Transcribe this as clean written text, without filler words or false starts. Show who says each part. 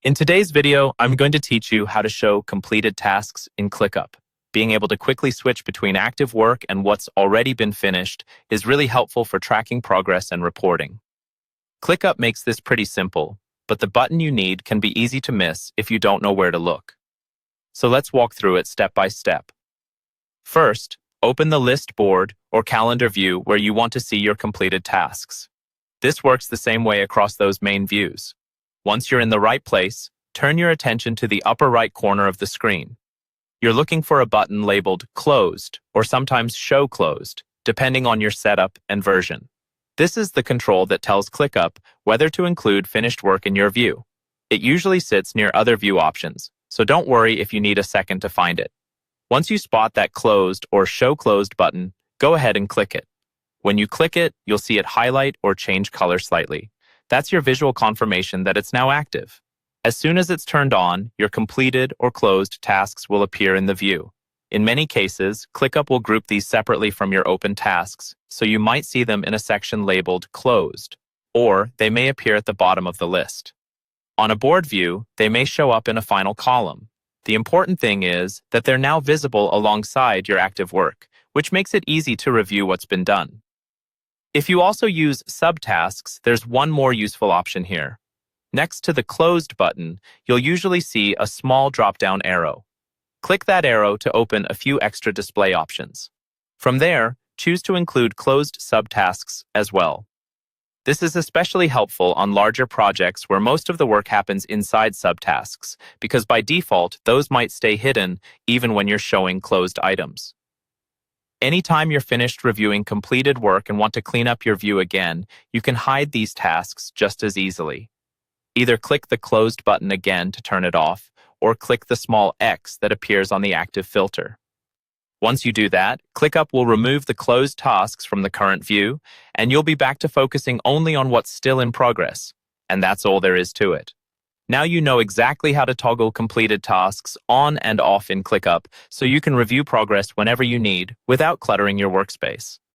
Speaker 1: In today's video, I'm going to teach you how to show completed tasks in ClickUp. Being able to quickly switch between active work and what's already been finished is really helpful for tracking progress and reporting. ClickUp makes this pretty simple, but the button you need can be easy to miss if you don't know where to look. So let's walk through it step by step. First, open the list board or calendar view where you want to see your completed tasks. This works the same way across those main views. Once you're in the right place, turn your attention to the upper right corner of the screen. You're looking for a button labeled Closed or sometimes Show Closed, depending on your setup and version. This is the control that tells ClickUp whether to include finished work in your view. It usually sits near other view options, so don't worry if you need a second to find it. Once you spot that Closed or Show Closed button, go ahead and click it. When you click it, you'll see it highlight or change color slightly. That's your visual confirmation that it's now active. As soon as it's turned on, your completed or closed tasks will appear in the view. In many cases, ClickUp will group these separately from your open tasks, so you might see them in a section labeled Closed, or they may appear at the bottom of the list. On a board view, they may show up in a final column. The important thing is that they're now visible alongside your active work, which makes it easy to review what's been done. If you also use subtasks, there's one more useful option here. Next to the Closed button, you'll usually see a small drop-down arrow. Click that arrow to open a few extra display options. From there, choose to include closed subtasks as well. This is especially helpful on larger projects where most of the work happens inside subtasks, because by default, those might stay hidden even when you're showing closed items. Anytime you're finished reviewing completed work and want to clean up your view again, you can hide these tasks just as easily. Either click the Closed button again to turn it off, or click the small X that appears on the active filter. Once you do that, ClickUp will remove the closed tasks from the current view, and you'll be back to focusing only on what's still in progress. And that's all there is to it. Now you know exactly how to toggle completed tasks on and off in ClickUp, so you can review progress whenever you need without cluttering your workspace.